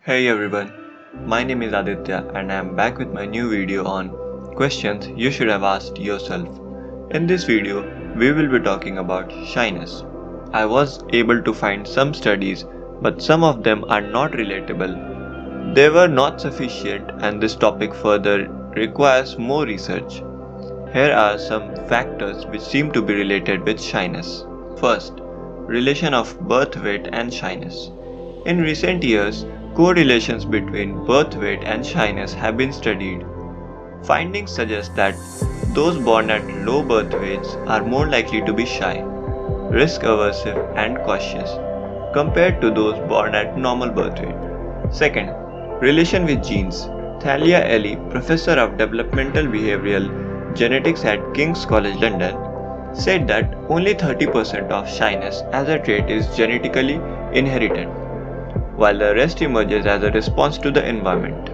Hey everyone, my name is Aditya and I am back with my new video on questions you should have asked yourself. In this video, we will be talking about shyness. I was able to find some studies, but some of them are not relatable. They were not sufficient and this topic further requires more research. Here are some factors which seem to be related with shyness. First, relation of birth weight and shyness. In recent years, correlations between birth weight and shyness have been studied. Findings suggest that those born at low birth weights are more likely to be shy, risk aversive, and cautious compared to those born at normal birth weight. Second, relation with genes. Thalia Eli, professor of developmental behavioral genetics at King's College London, said that only 30% of shyness as a trait is genetically inherited, while the rest emerges as a response to the environment.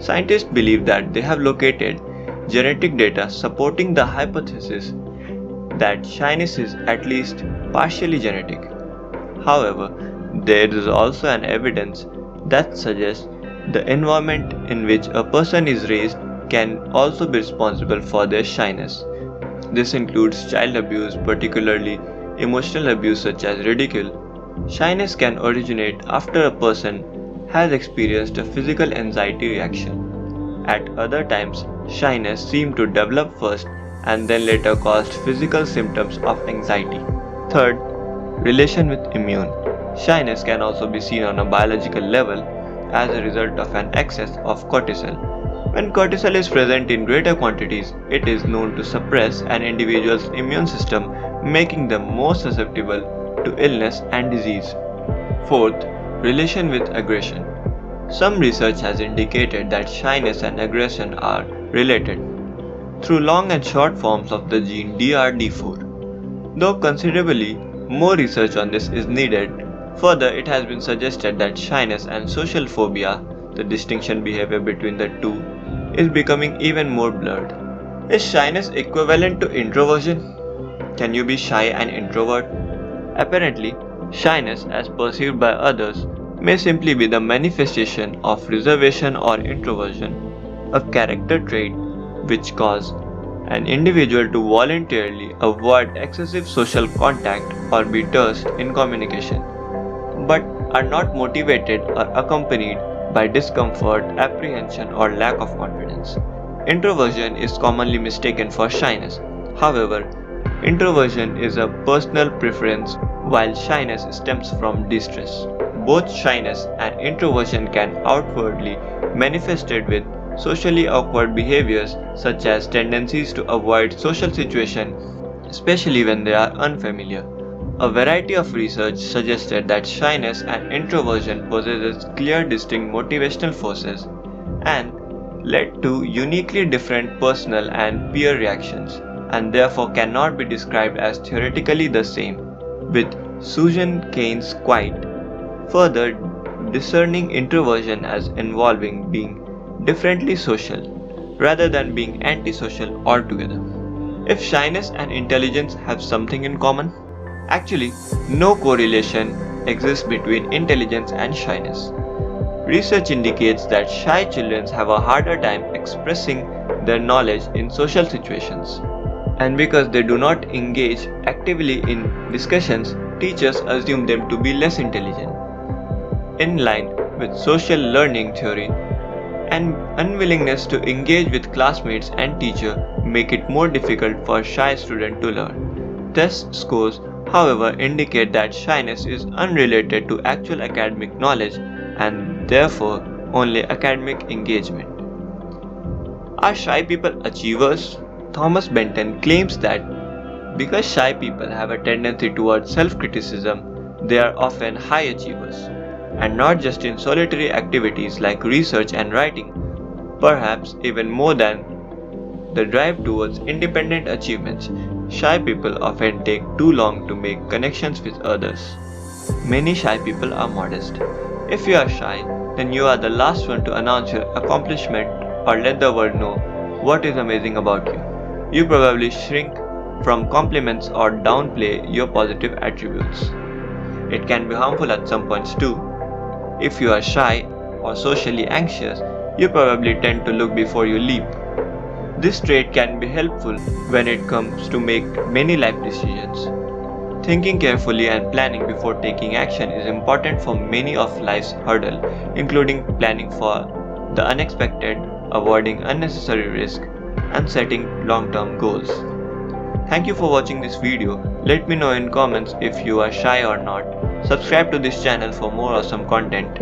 Scientists believe that they have located genetic data supporting the hypothesis that shyness is at least partially genetic. However, there is also an evidence that suggests the environment in which a person is raised can also be responsible for their shyness. This includes child abuse, particularly emotional abuse such as ridicule. Shyness can originate after a person has experienced a physical anxiety reaction. At other times, shyness seems to develop first and then later cause physical symptoms of anxiety. Third, relation with immune. Shyness can also be seen on a biological level as a result of an excess of cortisol. When cortisol is present in greater quantities, it is known to suppress an individual's immune system, making them more susceptible to illness and disease. Fourth, relation with aggression. Some research has indicated that shyness and aggression are related through long and short forms of the gene DRD4. Though considerably more research on this is needed, further it has been suggested that shyness and social phobia, the distinction behavior between the two, is becoming even more blurred. Is shyness equivalent to introversion? Can you be shy and introvert? Apparently, shyness as perceived by others may simply be the manifestation of reservation or introversion, a character trait which cause an individual to voluntarily avoid excessive social contact or be terse in communication, but are not motivated or accompanied by discomfort, apprehension, or lack of confidence. Introversion is commonly mistaken for shyness. However, introversion is a personal preference while shyness stems from distress. Both shyness and introversion can outwardly manifested with socially awkward behaviors such as tendencies to avoid social situations, especially when they are unfamiliar. A variety of research suggested that shyness and introversion possesses clear distinct motivational forces and led to uniquely different personal and peer reactions, and therefore cannot be described as theoretically the same, with Susan Keynes quite further discerning introversion as involving being differently social rather than being antisocial altogether. If shyness and intelligence have something in common, actually, no correlation exists between intelligence and shyness. Research indicates that shy children have a harder time expressing their knowledge in social situations. And because they do not engage actively in discussions, teachers assume them to be less intelligent. In line with social learning theory, an unwillingness to engage with classmates and teacher make it more difficult for shy students to learn. Test scores, however, indicate that shyness is unrelated to actual academic knowledge and therefore only academic engagement. Are shy people achievers? Thomas Benton claims that because shy people have a tendency towards self-criticism, they are often high achievers, and not just in solitary activities like research and writing, perhaps even more than the drive towards independent achievements. Shy people often take too long to make connections with others. Many shy people are modest. If you are shy, then you are the last one to announce your accomplishment or let the world know what is amazing about you. You probably shrink from compliments or downplay your positive attributes. It can be harmful at some points too. If you are shy, or socially anxious, you probably tend to look before you leap. This trait can be helpful when it comes to make many life decisions. Thinking carefully and planning before taking action is important for many of life's hurdles, including planning for the unexpected, avoiding unnecessary risk, and setting long-term goals. Thank you for watching this video. Let me know in comments if you are shy or not. Subscribe to this channel for more awesome content.